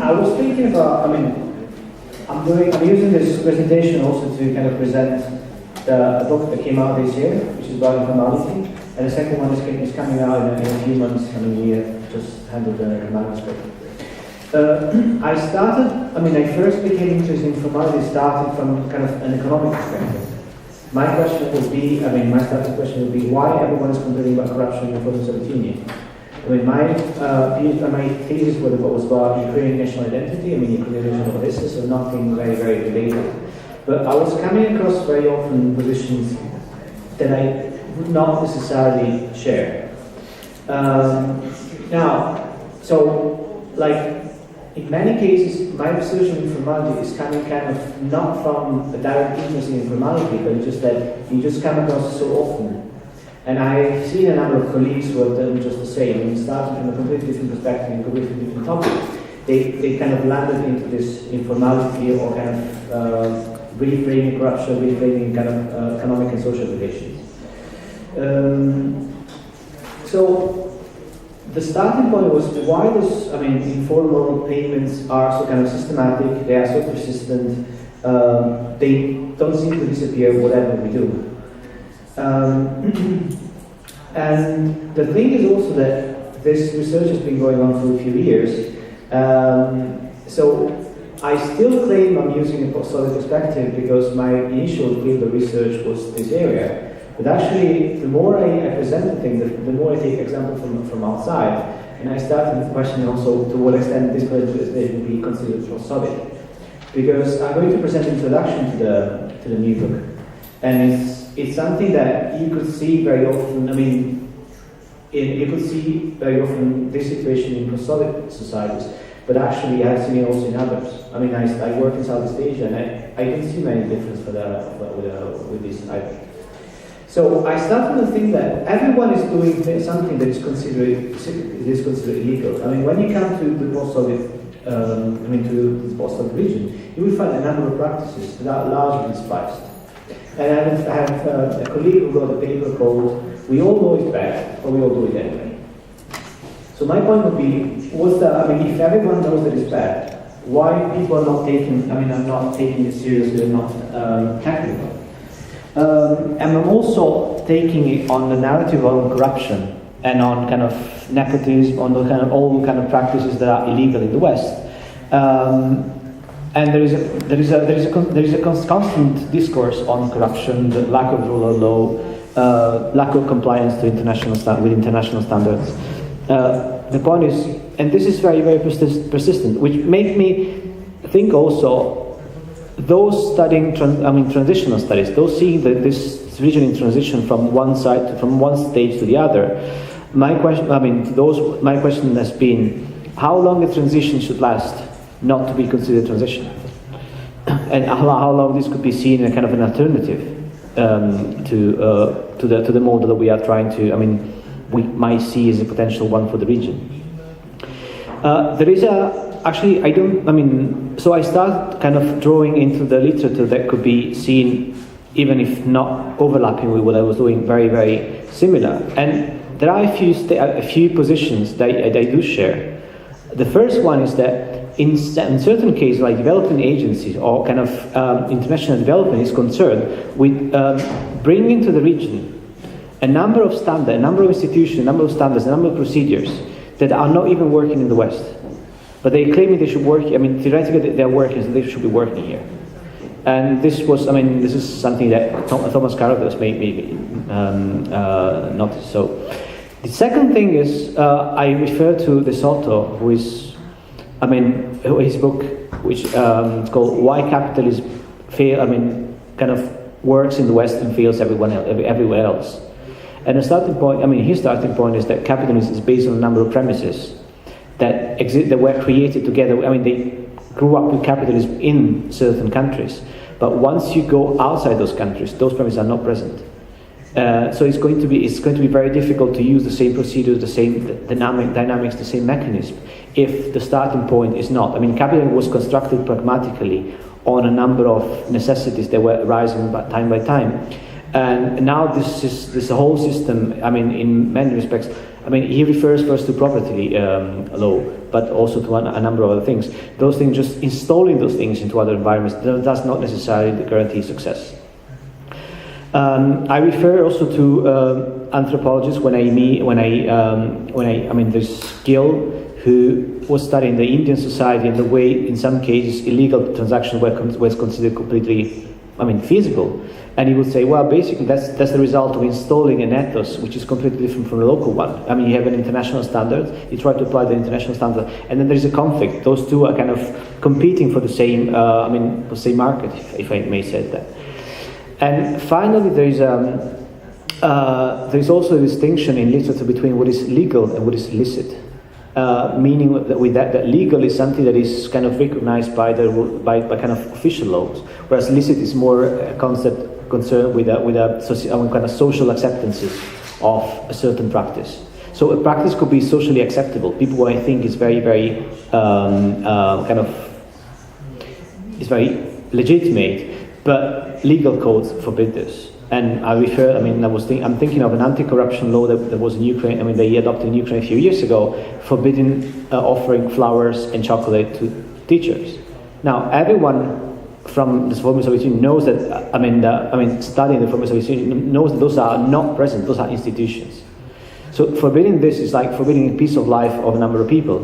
I was thinking about, I'm using this presentation also to kind of present a book that came out this year, which is about informality, and the second one is coming out in a few months. We have just handled the manuscript. I first became interested in informality starting from kind of an economic perspective. My question would be, my starting question would be, why everyone is complaining about corruption in the Soviet Union? My thesis was about Ukrainian national identity, Ukrainian national this, so nothing very, very related. But I was coming across very often positions that I would not necessarily share. In many cases, my research on informality is coming kind of not from a direct interest in informality, but just that you just come across it so often. And I've seen a number of colleagues who have done just the same, starting from a completely different perspective and completely different topic. They kind of landed into this informality or kind of reframing corruption, reframing kind of economic and social relations. So the starting point was why this, informal payments are so kind of systematic, they are so persistent, they don't seem to disappear whatever we do. And the thing is also that this research has been going on for a few years. So I still claim I'm using a post-Soviet perspective because my initial field of research was this area. But actually, the more I present the thing, the more I take examples from outside, and I started questioning also to what extent this presentation would be considered post-Soviet. Because I'm going to present an introduction to the new book, and it's something that you could see very often. You could see very often this situation in post-Soviet societies, but actually I've seen it also in others. I work in Southeast Asia, and I don't see many difference with this type. So I started to think that everyone is doing something that is considered illegal. When you come to the post-Soviet, to the post-Soviet region, you will find a number of practices that are largely despised. And I have a colleague who wrote a paper called "We All Know It's Bad, but we all do it anyway." So my point would be, if everyone knows that it's bad, why people are not taking it seriously and not tackling it? And I'm also taking it on the narrative on corruption and on kind of nepotism, on the kind of all kind of practices that are illegal in the West. And there is a constant discourse on corruption, the lack of rule of law, lack of compliance to international standards. The point is, and this is very, very persistent, which makes me think also. Those studying transitional studies, those seeing this region in transition from one stage to the other, my question has been how long a transition should last not to be considered transition, and how long this could be seen as kind of an alternative to the model that we are trying to we might see as a potential one for the region. There is so I start kind of drawing into the literature that could be seen, even if not overlapping with what I was doing, very, very similar. And there are a few positions that I do share. The first one is that in certain cases, like developing agencies or kind of international development is concerned with bringing to the region a number of standards, a number of institutions, a number of standards, a number of procedures that are not even working in the West. But they claim they should work, theoretically they're working, so they should be working here. And this is something that Thomas Carruthers made me notice. So the second thing is, I refer to De Soto, who is, his book, which is called Why Capitalism kind of works in the West and fails everywhere else. And the starting point, his starting point is that capitalism is based on a number of premises that were created together. They grew up with capitalism in certain countries, but once you go outside those countries, those premises are not present. So it's going to be very difficult to use the same procedures, the same dynamics, the same mechanism, if the starting point is not. Capitalism was constructed pragmatically on a number of necessities that were arising time by time, and now this whole system. In many respects. He refers first to property law, but also to a number of other things. Those things, just installing those things into other environments, does not necessarily guarantee success. I refer also to anthropologists when I mean there's Gill, who was studying the Indian society and the way, in some cases, illegal transactions was considered completely, feasible. And he would say, well, basically that's the result of installing an ethos which is completely different from the local one. You have an international standard, you try to apply the international standard, and then there is a conflict. Those two are kind of competing for the same, the same market, if I may say that. And finally, there is also a distinction in literature between what is legal and what is illicit. Meaning that with that legal is something that is kind of recognized by kind of official laws, whereas illicit is more a concept concerned with kind of social acceptances of a certain practice. So a practice could be socially acceptable. People who I think is very legitimate, but legal codes forbid this. And I'm thinking of an anti-corruption law that was in Ukraine. They adopted in Ukraine a few years ago, forbidding offering flowers and chocolate to teachers. Now, everyone from the former Soviet Union knows that. Studying the former Soviet Union knows that those are not present; those are institutions. So, forbidding this is like forbidding a piece of life of a number of people.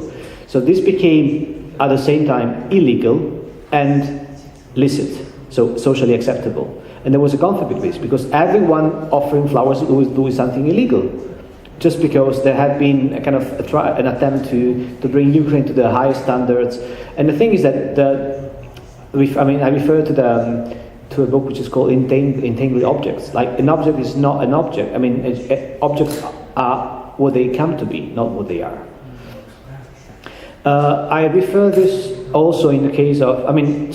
So, this became at the same time illegal and licit, so socially acceptable. And there was a conflict with this, because everyone offering flowers was doing something illegal, just because there had been a kind of an attempt to bring Ukraine to the highest standards. And the thing is that I refer to a book which is called Entangling Objects. Like, an object is not an object. Objects are what they come to be, not what they are. I refer this also in the case of,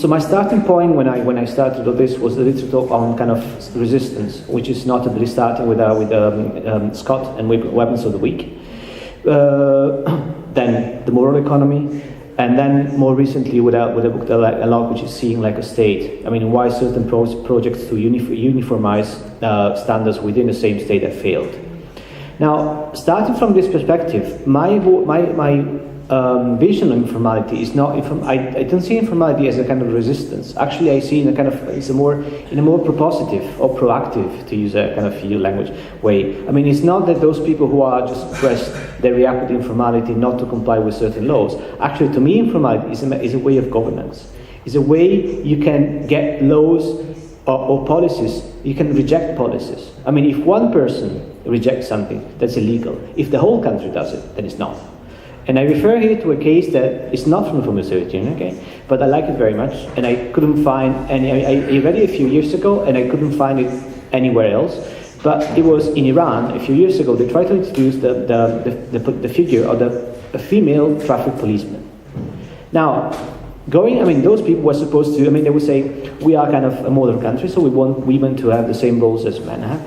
so my starting point when I started with this was the literature on kind of resistance, which is notably starting with Scott and Weapons of the Weak, then the Moral Economy, and then more recently with a book a lot which is Seeing Like a State. Why certain projects to uniformize standards within the same state have failed. Now, starting from this perspective, my vision of informality is not. I don't see informality as a kind of resistance. Actually, I see in a kind of in a more propositive or proactive, to use a kind of EU language way. It's not that those people who are just oppressed, they react with informality not to comply with certain laws. Actually, to me, informality is a way of governance. It's a way you can get laws or policies. You can reject policies. If one person rejects something, that's illegal. If the whole country does it, then it's not. And I refer here to a case that is not from the former Soviet Union, okay? But I like it very much, and I couldn't find any. I read it a few years ago, and I couldn't find it anywhere else. But it was in Iran a few years ago. They tried to introduce the figure of a female traffic policeman. Now, those people were supposed to. They would say, we are kind of a modern country, so we want women to have the same roles as men have.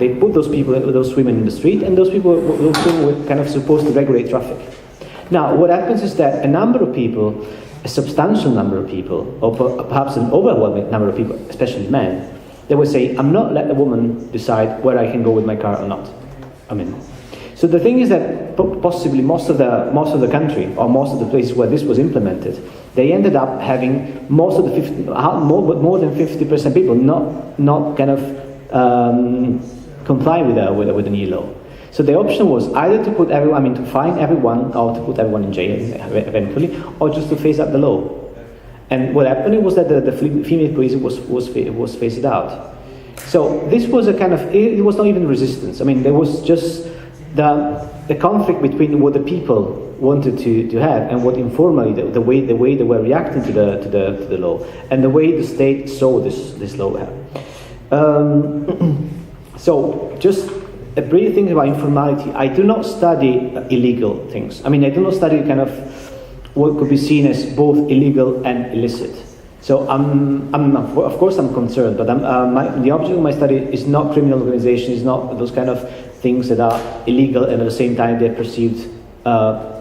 They put those women in the street, and those women were kind of supposed to regulate traffic. Now, what happens is that a number of people, a substantial number of people, or perhaps an overwhelming number of people, especially men, they would say, I'm not letting a woman decide where I can go with my car or not. So the thing is that possibly most of the country, or most of the places where this was implemented, they ended up having more than 50% people not kind of comply with the new law. So the option was either to put everyone, to fine everyone, or to put everyone in jail eventually, or just to phase out the law. And what happened was that the female police was phased out. So this was a kind of, it was not even resistance. There was just the conflict between what the people wanted to have and what informally the way they were reacting to the law, and the way the state saw this law. So just a brief thing about informality. I do not study illegal things. I do not study kind of what could be seen as both illegal and illicit. So of course I'm concerned, but the object of my study is not criminal organization, is not those kind of things that are illegal and at the same time they're perceived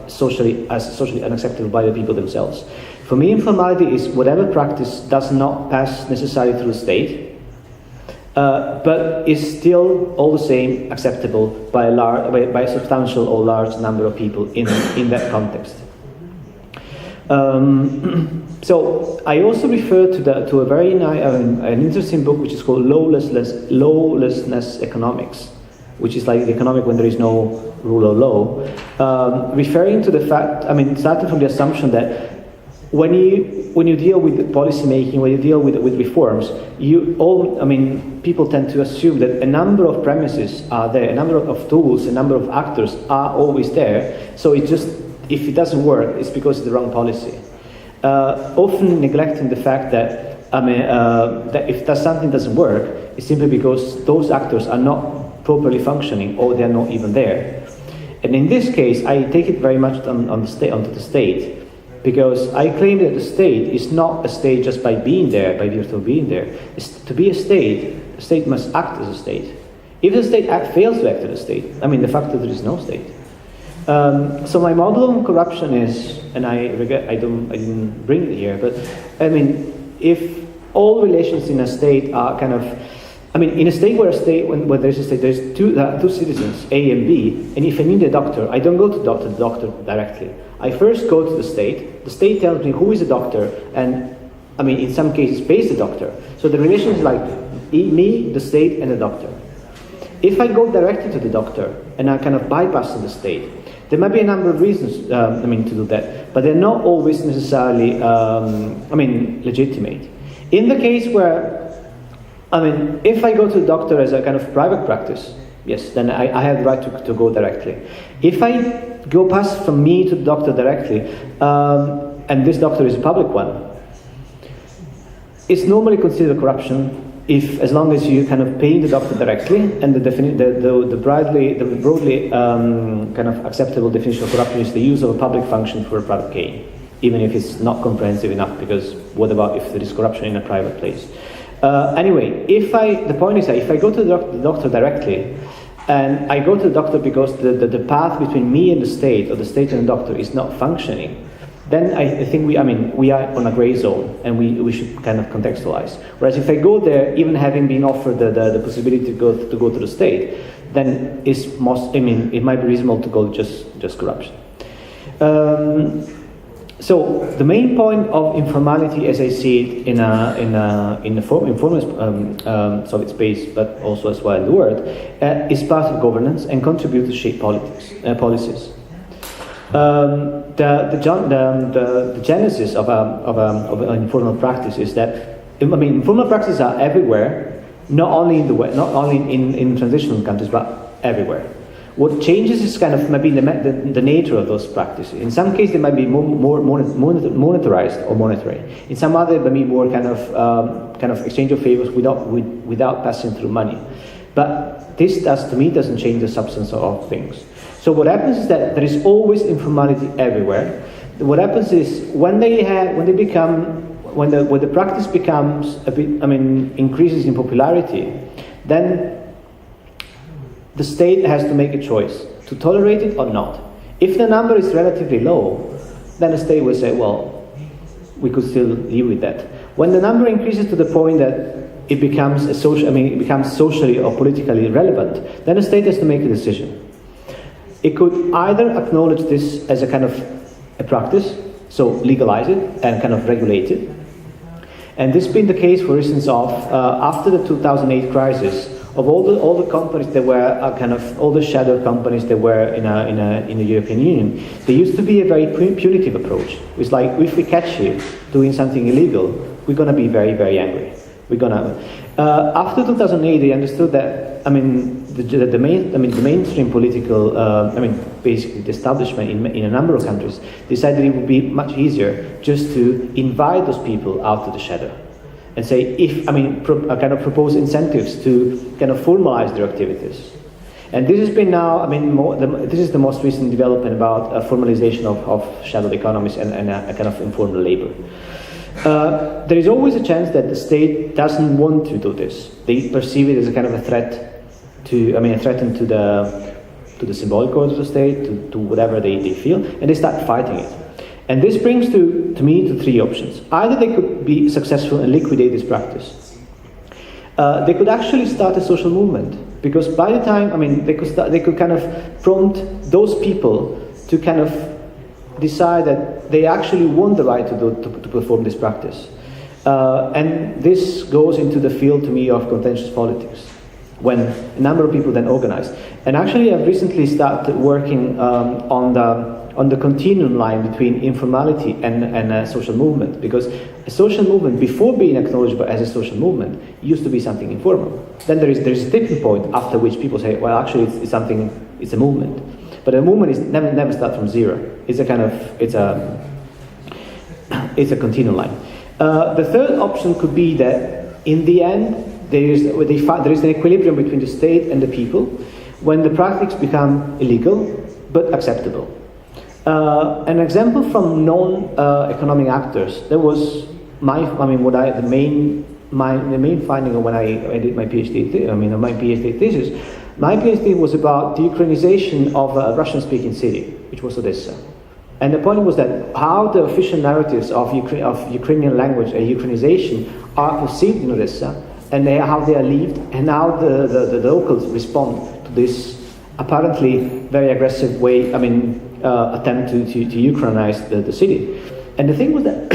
socially unacceptable by the people themselves. For me, informality is whatever practice does not pass necessarily through the state, but is still all the same acceptable by a substantial or large number of people in that context. So I also refer to a very an interesting book which is called Lawlessness Economics, which is like the economic when there is no rule of law, referring to the fact, starting from the assumption that when you deal with policy making, when you deal with reforms, people tend to assume that a number of premises are there, a number of tools, a number of actors are always there. So it just, if it doesn't work, it's because it's the wrong policy. Often neglecting the fact that that if something doesn't work, it's simply because those actors are not properly functioning or they are not even there. And in this case, I take it very much onto the state. Because I claim that the state is not a state just by being there, by virtue of being there. To be a state, the state must act as a state. If the state fails to act as a state, the fact that there is no state. So my model on corruption is, and I regret I didn't bring it here, but if all relations in a state are kind of, in a state where when there's a state, there's two citizens, A and B, and if I need a doctor, I don't go to the doctor directly. I first go to the state tells me who is the doctor, and in some cases pays the doctor. So the relation is like me, the state, and the doctor. If I go directly to the doctor, and I kind of bypass the state, there might be a number of reasons, to do that, but they're not always necessarily, legitimate. In the case where if I go to the doctor as a kind of private practice, yes, then I have the right to go directly. If I go past from me to the doctor directly, and this doctor is a public one, it's normally considered corruption as long as you kind of pay the doctor directly, and the broadly kind of acceptable definition of corruption is the use of a public function for a private gain, even if it's not comprehensive enough, because what about if there is corruption in a private place? Anyway, the point is that if I go to the doctor directly, and I go to the doctor because the path between me and the state, or the state and the doctor, is not functioning, then I think we are on a gray zone, and we should kind of contextualize. Whereas if I go there, even having been offered the possibility to go to the state, then it might be reasonable to go just corruption. So the main point of informality, as I see it in the informal Soviet space, but also as well in the world, is part of governance and contributes to shape policies. The genesis of an informal practice is that informal practices are everywhere, not only in the West, not only in transitional countries, but everywhere. What changes is kind of maybe the nature of those practices. In some cases, they might be more monetarized or monetary. In some other, it might be more kind of exchange of favors without passing through money. But this doesn't change the substance of things. So what happens is that there is always informality everywhere. What happens is when the practice becomes a bit, increases in popularity, then the state has to make a choice to tolerate it or not. If the number is relatively low, then the state will say, well, we could still live with that. When the number increases to the point that it becomes it becomes socially or politically relevant, then the state has to make a decision. It could either acknowledge this as a kind of a practice, so legalize it and kind of regulate it. And this has been the case, for instance, of after the 2008 crisis, of all the companies that were all the shadow companies that were in the European Union. There used to be a very punitive approach. It's like, if we catch you doing something illegal, we're going to be very, very angry. After 2008, they understood that the mainstream political basically the establishment in a number of countries decided it would be much easier just to invite those people out of the shadow and say, propose incentives to kind of formalize their activities. And this has been now, this is the most recent development about formalization of shadow economies and a kind of informal labor. There is always a chance that the state doesn't want to do this. They perceive it as a kind of a threat to the symbolic cause of the state, to whatever they feel, and they start fighting it. And this brings to me to three options. Either they could be successful and liquidate this practice. They could actually start a social movement, because by the time, they could kind of prompt those people to kind of decide that they actually want the right to perform this practice. And this goes into the field, to me, of contentious politics, when a number of people then organize. And actually, I've recently started working on the continuum line between informality and a social movement, because a social movement, before being acknowledged as a social movement, used to be something informal. Then there is a tipping point after which people say, well, actually, it's a movement. But a movement is never start from zero. It's a continuum line. The third option could be that in the end there is an equilibrium between the state and the people when the practices become illegal but acceptable. An example from non-economic actors. There was the main finding of when I did my PhD thesis. My PhD was about the Ukrainization of a Russian-speaking city, which was Odessa. And the point was that how the official narratives of Ukrainian language and Ukrainization are perceived in Odessa, and how they are lived, and how the locals respond to this apparently very aggressive way, attempt to Ukrainize the city. And the thing was that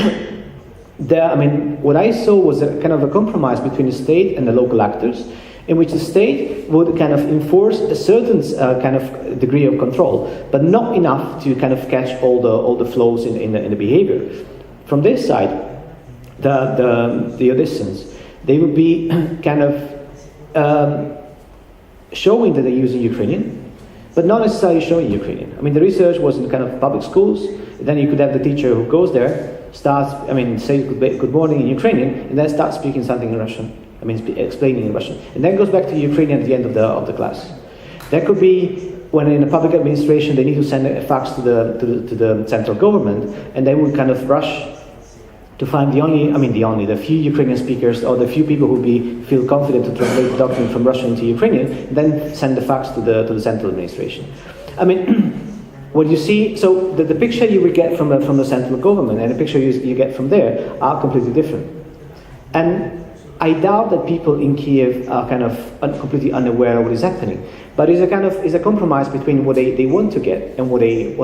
what I saw was a kind of a compromise between the state and the local actors, in which the state would kind of enforce a certain kind of degree of control, but not enough to kind of catch all the flows in the behavior. From this side, the Odessans, they would be kind of showing that they're using Ukrainian, but not necessarily showing Ukrainian. The research was in kind of public schools. Then you could have the teacher who goes there, say good morning in Ukrainian, and then starts speaking something in Russian. Explaining in Russian, and then goes back to Ukrainian at the end of the class. That could be when in a public administration they need to send a fax to the central government, and they would kind of rush to find the few Ukrainian speakers or the few people who feel confident to translate the document from Russian into Ukrainian, and then send the fax to the central administration. What you see, so the picture you would get from the central government and the picture you get from there are completely different. And I doubt that people in Kiev are kind of completely unaware of what is happening. But it's a compromise between what they want to get and what they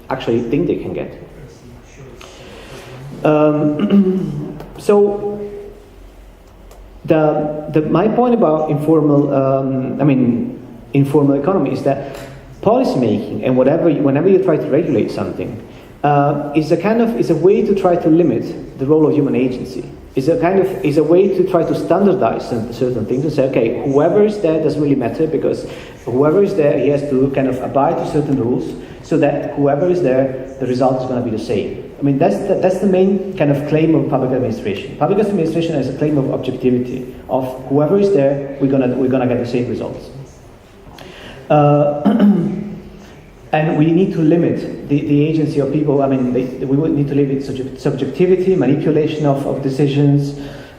actually think they can get. So my point about informal economy is that policy making and whenever you try to regulate something is a way to try to limit the role of human agency. Is a way to try to standardize certain things and say, okay, whoever is there doesn't really matter, because whoever is there, he has to kind of abide to certain rules, so that whoever is there, the result is going to be the same. That's the main kind of claim of public administration. Public administration is a claim of objectivity, of whoever is there, we're gonna get the same results. And we need to limit the agency of people. We would need to limit subjectivity, manipulation of decisions.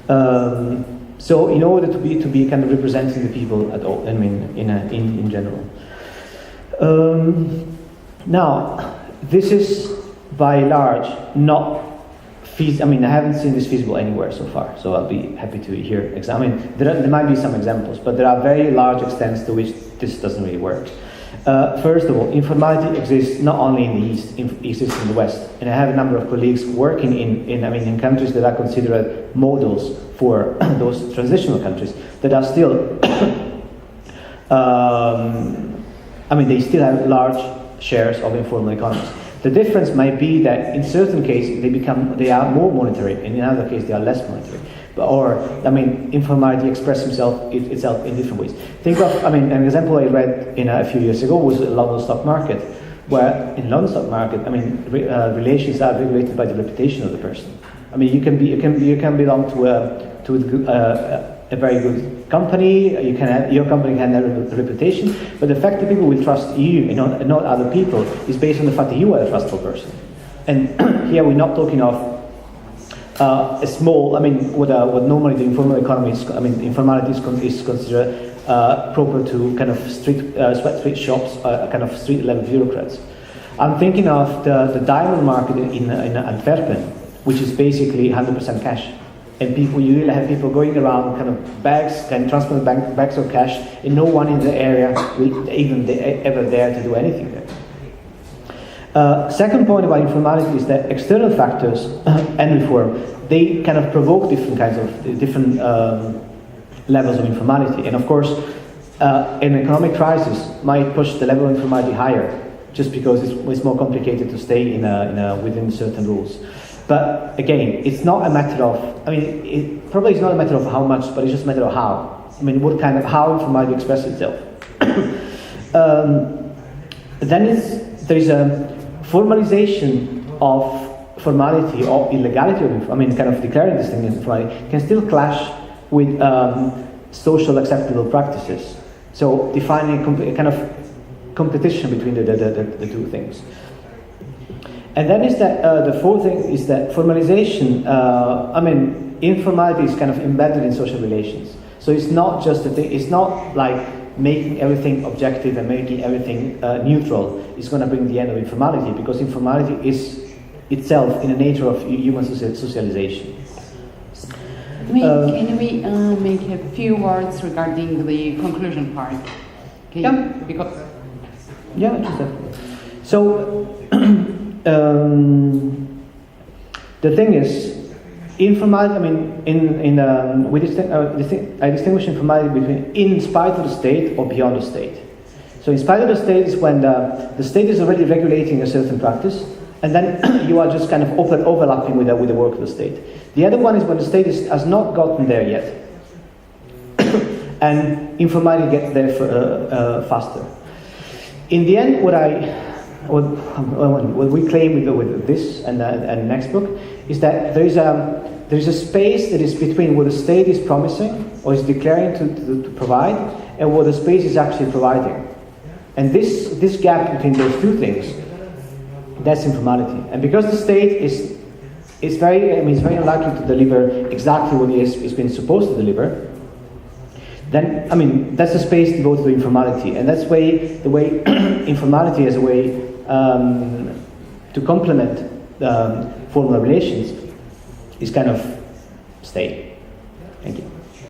So in order to be kind of representing the people at all, in general. Now, this is by and large not feasible. I haven't seen this feasible anywhere so far. So I'll be happy to hear. There might be some examples, but there are very large extents to which this doesn't really work. First of all, informality exists not only in the East, it exists in the West. And I have a number of colleagues working in countries that are considered models for those transitional countries that are still, they still have large shares of informal economies. The difference might be that in certain cases they are more monetary, and in other cases they are less monetary. Informality expresses itself in different ways. Think of, an example I read a few years ago was the London stock market, where in London stock market, relations are regulated by the reputation of the person. You can belong to a very good company. Your company can have a reputation, but the fact that people will trust you and not other people is based on the fact that you are a trustful person. And here we're not talking of a small, what normally the informal economy is, informality is considered proper to kind of street shops, kind of street level bureaucrats. I'm thinking of the diamond market in Antwerpen, which is basically 100% cash. And you really have people going around kind of transparent bags of cash, and no one in the area will even ever dare to do anything there. Second point about informality is that external factors and reform, they kind of provoke different kinds of different levels of informality. And of course, an economic crisis might push the level of informality higher, just because it's more complicated to stay within certain rules. But again, it's not a matter of, it probably is not a matter of how much, but it's just a matter of how. How informality expresses itself. There is a formalization of formality or illegality of declaring this thing as informality can still clash with social acceptable practices. So defining a kind of competition between the two things. And then is that the fourth thing is that formalization. Informality is kind of embedded in social relations. So it's not just a thing. It's not like making everything objective and making everything neutral is going to bring the end of informality, because informality is itself in the nature of human socialization. Can we make a few words regarding the conclusion part? Yeah. Because just that. So the thing is, informality. I distinguish informality between in spite of the state or beyond the state. So in spite of the state is when the state is already regulating a certain practice, and then you are just kind of overlapping with the work of the state. The other one is when the state has not gotten there yet, and informality gets there faster. In the end, what we claim with this and the next book is that there is a space that is between what the state is promising or is declaring to provide and what the space is actually providing. And this gap between those two things, that's informality. And because the state is very unlikely to deliver exactly what it's been supposed to deliver, then that's the space devoted to informality. And that's the way informality as a way to complement formal relations is kind of staying. Thank you.